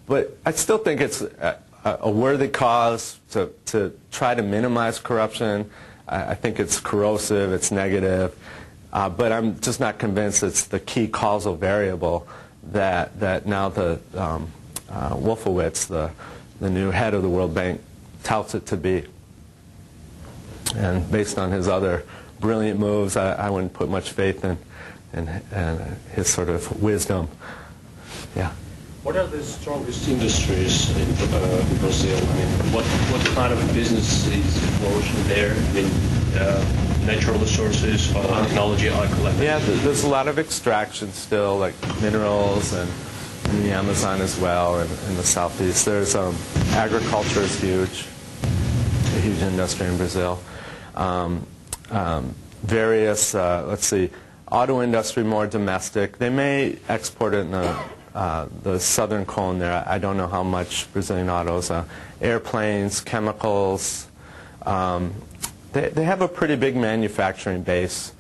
I still think it's a worthy cause to try to minimize corruption. I think it's corrosive, it's negative, but I'm just not convinced it's the key causal variable that now the Wolfowitz, the new head of the World Bank, touts it to be. And based on his other brilliant moves, I wouldn't put much faith in his sort of wisdom. Yeah. What are the strongest industries in Brazil? I mean, what kind of business is flourishing there? I mean, natural resources, technology, yeah, there's a lot of extraction still, like minerals and in the Amazon as well, and in the southeast. There's agriculture is huge, a huge industry in Brazil. Various, let's see, auto industry more domestic. They may export it in the southern cone there. I don't know how much Brazilian autos. Airplanes, chemicals. They have a pretty big manufacturing base.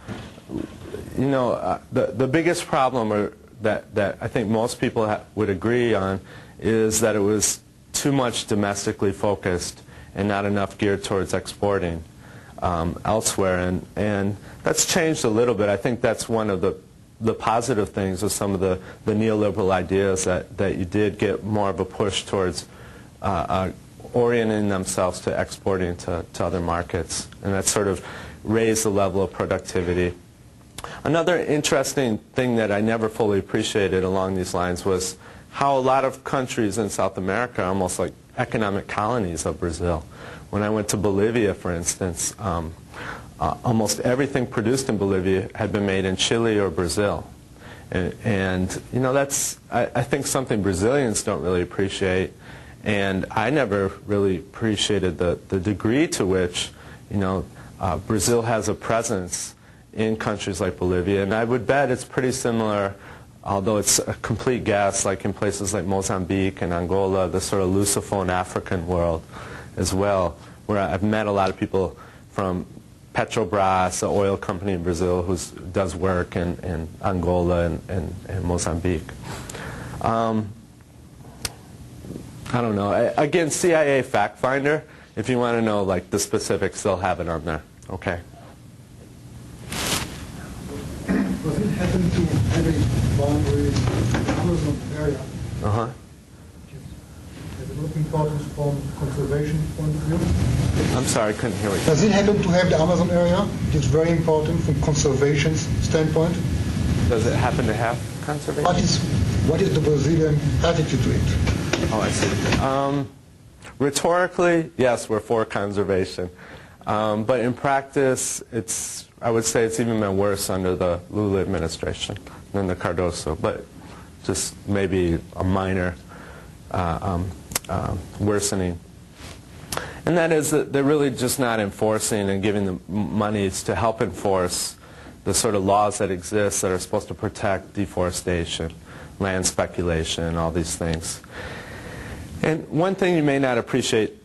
You know, the biggest problem that I think most people would agree on is that it was too much domestically focused and not enough geared towards exporting elsewhere. And that's changed a little bit. I think that's one of the positive things of some of the neoliberal ideas, that you did get more of a push towards orienting themselves to exporting to other markets. And that sort of raised the level of productivity. Another interesting thing that I never fully appreciated along these lines was how a lot of countries in South America are almost like economic colonies of Brazil. When I went to Bolivia, for instance, almost everything produced in Bolivia had been made in Chile or Brazil. And you know, that's, I think, something Brazilians don't really appreciate. And I never really appreciated the degree to which, you know, Brazil has a presence in countries like Bolivia. And I would bet it's pretty similar, although it's a complete guess, like in places like Mozambique and Angola, the sort of Lusophone African world as well, where I've met a lot of people from Petrobras, the oil company in Brazil, who does work in Angola and Mozambique. I don't know. Again, CIA Fact Finder, if you want to know like the specifics, they'll have it on there. Okay. Does it happen to have a boundary in the Amazon area? Uh-huh. Has a lot of importance from conservation point of view? I'm sorry, I couldn't hear you. Does it happen to have the Amazon area? It's very important from conservation standpoint. Does it happen to have conservation? What is the Brazilian attitude to it? Oh, I see. Rhetorically, yes, we're for conservation. But in practice, I would say it's even been worse under the Lula administration than the Cardoso, but just maybe a minor worsening. And that is that they're really just not enforcing and giving the monies to help enforce the sort of laws that exist that are supposed to protect deforestation, land speculation, all these things. And one thing you may not appreciate,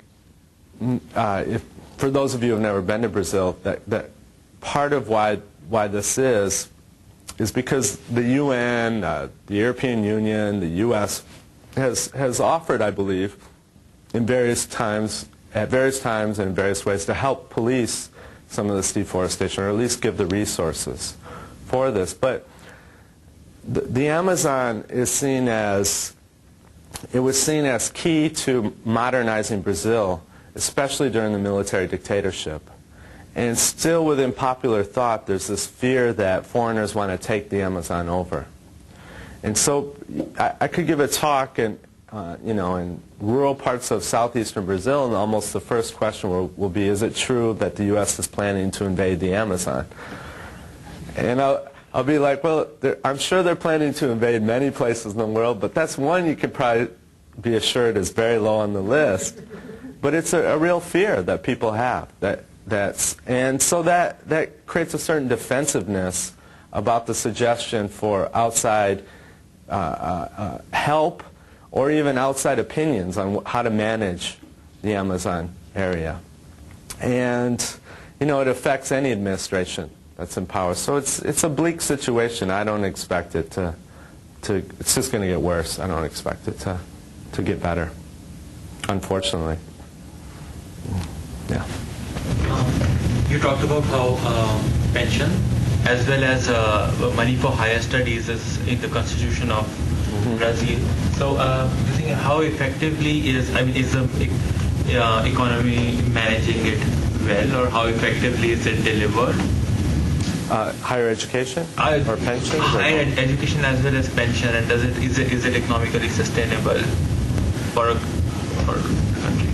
for those of you who have never been to Brazil, that part of why this is because the UN, the European Union, the U.S. has offered, I believe, at various times and in various ways to help police some of this deforestation, or at least give the resources for this. But the Amazon is seen as, it was seen as key to modernizing Brazil, especially during the military dictatorship. And still within popular thought, there's this fear that foreigners want to take the Amazon over. And so I could give a talk in rural parts of southeastern Brazil, and almost the first question will be, is it true that the U.S. is planning to invade the Amazon? And I'll be like, well, I'm sure they're planning to invade many places in the world, but that's one you could probably be assured is very low on the list. But it's a real fear that people have, that and so that creates a certain defensiveness about the suggestion for outside help or even outside opinions on how to manage the Amazon area. And it affects any administration that's in power. So it's a bleak situation. I don't expect it to it's just going to get worse. I don't expect it to get better, unfortunately. Yeah. You talked about how pension as well as money for higher studies is in the constitution of Brazil. So you think how effectively is the economy managing it well, or how effectively is it delivered? Higher education or pension? Higher education as well as pension, and is it economically sustainable for a country?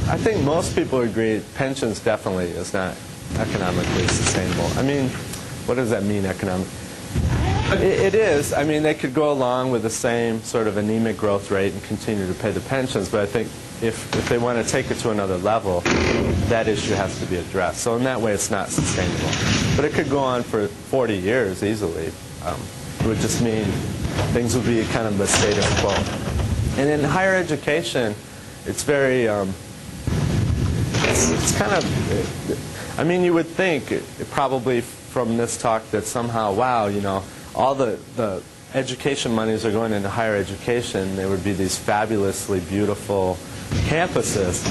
I think most people agree pensions definitely is not economically sustainable. I mean, what does that mean, economic? It is. I mean, they could go along with the same sort of anemic growth rate and continue to pay the pensions, but I think if they want to take it to another level, that issue has to be addressed. So in that way, it's not sustainable. But it could go on for 40 years easily. It would just mean things would be kind of the status quo. And in higher education, it's very, it's kind of, I mean, you would think probably from this talk that somehow, wow, all the education monies are going into higher education. There would be these fabulously beautiful campuses.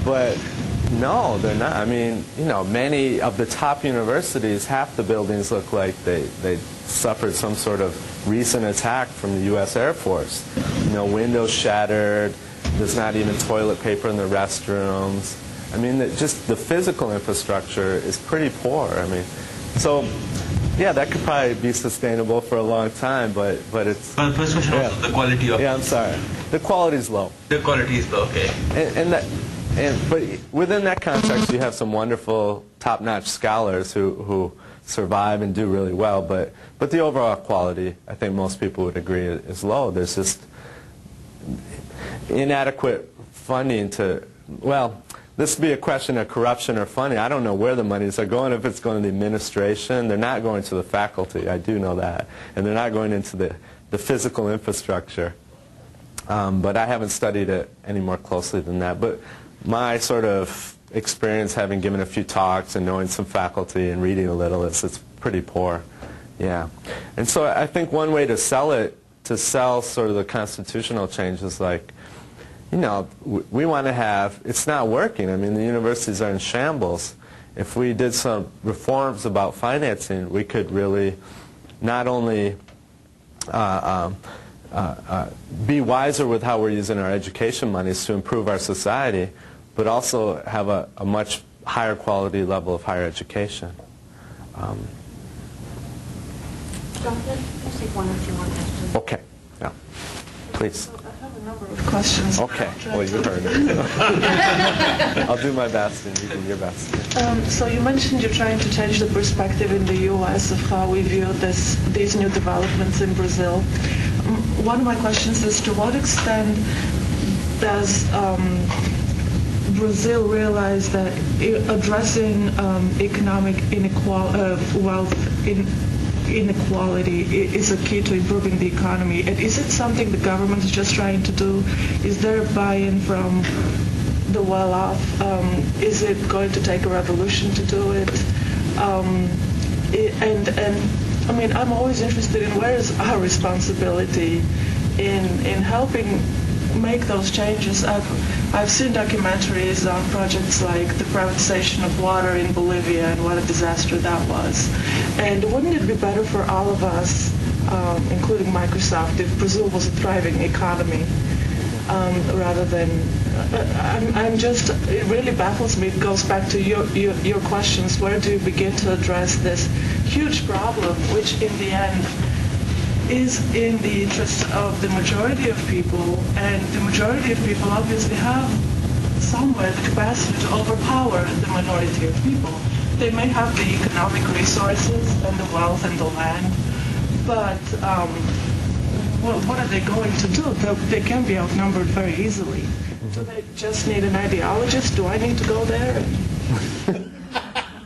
But no, they're not. I mean, many of the top universities, half the buildings look like they suffered some sort of recent attack from the U.S. Air Force. Windows shattered. There's not even toilet paper in the restrooms. I mean, just the physical infrastructure is pretty poor. I mean, so yeah, that could probably be sustainable for a long time, but it's. Well, first question also the quality of. Yeah, I'm sorry. The quality is low. The quality is low. Okay. But within that context, you have some wonderful, top-notch scholars who survive and do really well. But the overall quality, I think most people would agree, is low. There's just inadequate funding to. Well, this would be a question of corruption or funding. I don't know where the monies are going. If it's going to the administration, they're not going to the faculty. I do know that, and they're not going into the physical infrastructure. But I haven't studied it any more closely than that. But my sort of experience, having given a few talks and knowing some faculty and reading a little, it's pretty poor. Yeah. And so I think one way to sell sort of the constitutional change is like, we want to have, it's not working. I mean, the universities are in shambles. If we did some reforms about financing, we could really not only be wiser with how we're using our education monies to improve our society, but also have a much higher quality level of higher education. Jonathan, let's take one or two more questions. Okay. Yeah. Please. I have a number of questions. Okay. Well, you heard it. I'll do my best and you do your best. So you mentioned you're trying to change the perspective in the U.S. of how we view these new developments in Brazil. One of my questions is, to what extent does Brazil realize that addressing economic inequality is a key to improving the economy? And is it something the government is just trying to do? Is there buy-in from the well-off? Is it going to take a revolution to do it? And I mean, I'm always interested in where is our responsibility in helping make those changes. I've seen documentaries on projects like the privatization of water in Bolivia and what a disaster that was. And wouldn't it be better for all of us, including Microsoft, if Brazil was a thriving economy rather than... it really baffles me. It goes back to your questions. Where do you begin to address this huge problem, which in the end is in the interest of the majority of people, and the majority of people obviously have somewhere the capacity to overpower the minority of people. They may have the economic resources and the wealth and the land, but what are they going to do? They can be outnumbered very easily. Do they just need an ideologist? Do I need to go there?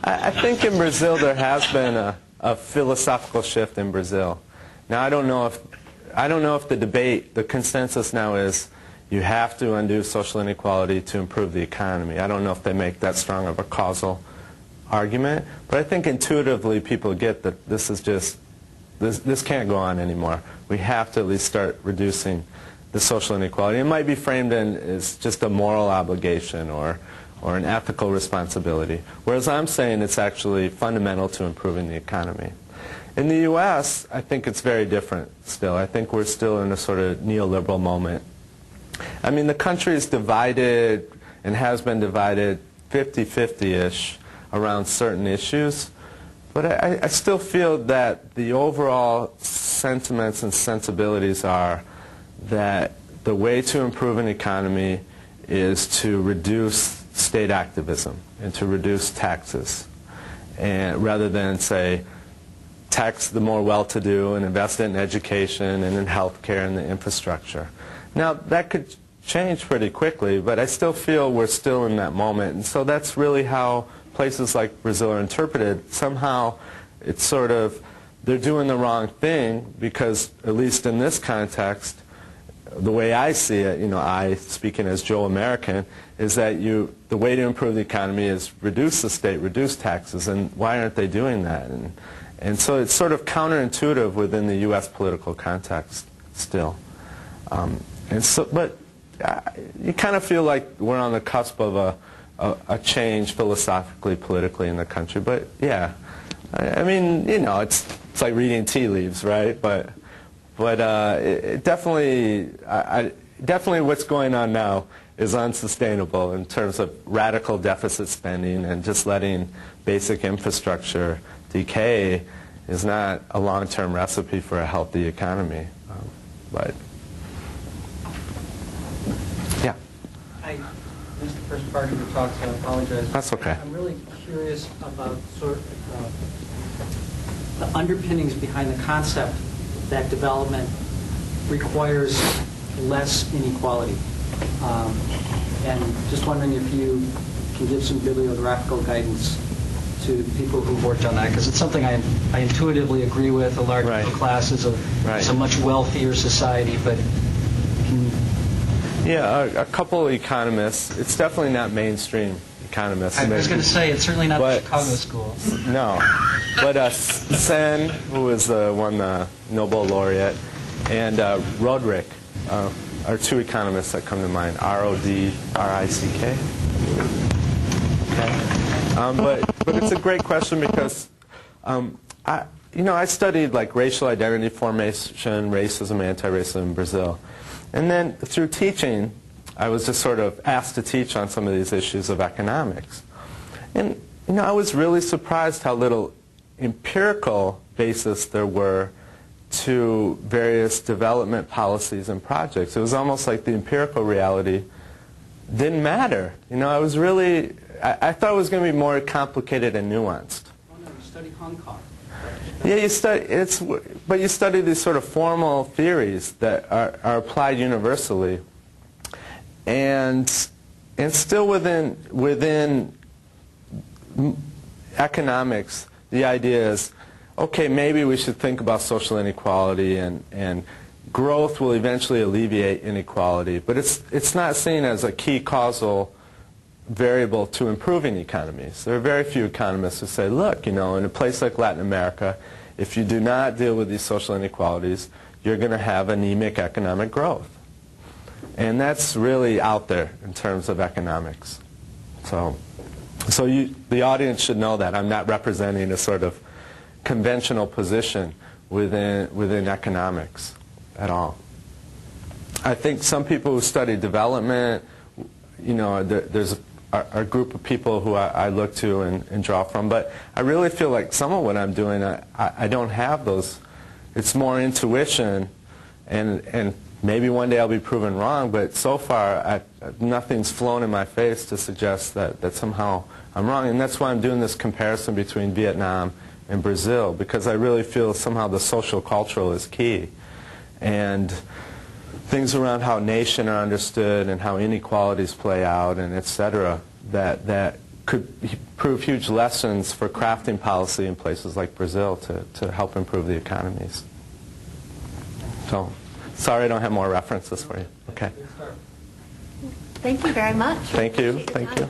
I think in Brazil there has been a philosophical shift in Brazil. Now I don't know if the debate, the consensus now is you have to undo social inequality to improve the economy. I don't know if they make that strong of a causal argument, but I think intuitively people get that this is just, this can't go on anymore. We have to at least start reducing the social inequality. It might be framed in as just a moral obligation or an ethical responsibility, whereas I'm saying it's actually fundamental to improving the economy. In the U.S., I think it's very different still. I think we're still in a sort of neoliberal moment. I mean, the country is divided and has been divided 50-50-ish around certain issues, but I still feel that the overall sentiments and sensibilities are that the way to improve an economy is to reduce state activism and to reduce taxes, and rather than say tax the more well-to-do and invest in education and in healthcare and the infrastructure. Now that could change pretty quickly, but I still feel we're still in that moment, and so that's really how places like Brazil are interpreted. Somehow it's sort of they're doing the wrong thing because, at least in this context, the way I see it, you know, I speaking as Joe American, is that the way to improve the economy is reduce the state, reduce taxes, and why aren't they doing that? And so it's sort of counterintuitive within the U.S. political context still. But you kind of feel like we're on the cusp of a change philosophically, politically in the country. But yeah, I mean, you know, it's like reading tea leaves, right? But it definitely what's going on now is unsustainable in terms of radical deficit spending, and just letting basic infrastructure decay is not a long-term recipe for a healthy economy. But yeah. I missed the first part of your talk, so I apologize. That's okay. I'm really curious about sort of the underpinnings behind the concept that development requires less inequality. And just wondering if you can give some bibliographical guidance to people who've worked on that, because it's something I intuitively agree with. A large middle class is a much wealthier society, but yeah, a couple of economists. It's definitely not mainstream economists. I was going to say it's certainly not the Chicago school. No, but Sen, who is won the Nobel laureate, and Roderick are two economists that come to mind. R-O-D-R-I-C-K. Okay. But it's a great question because I studied like racial identity formation, racism, anti-racism in Brazil, and then through teaching, I was just sort of asked to teach on some of these issues of economics, and I was really surprised how little empirical basis there were to various development policies and projects. It was almost like the empirical reality didn't matter. I was really, I thought it was going to be more complicated and nuanced. Oh no, you study Hong Kong. Yeah, but you study these sort of formal theories that are applied universally, and still within economics, the idea is, okay, maybe we should think about social inequality, and growth will eventually alleviate inequality, but it's not seen as a key causal variable to improving economies. There are very few economists who say, look, in a place like Latin America, if you do not deal with these social inequalities, you're going to have anemic economic growth. And that's really out there in terms of economics. So the audience should know that. I'm not representing a sort of conventional position within economics at all. I think some people who study development, there's a group of people who I look to and draw from, but I really feel like some of what I'm doing, I don't have those. It's more intuition, and maybe one day I'll be proven wrong, but so far nothing's flown in my face to suggest that somehow I'm wrong, and that's why I'm doing this comparison between Vietnam and Brazil, because I really feel somehow the social cultural is key. And things around how nation are understood and how inequalities play out and et cetera that could prove huge lessons for crafting policy in places like Brazil to help improve the economies. So, sorry I don't have more references for you. Okay. Thank you very much. Thank you. Thank you.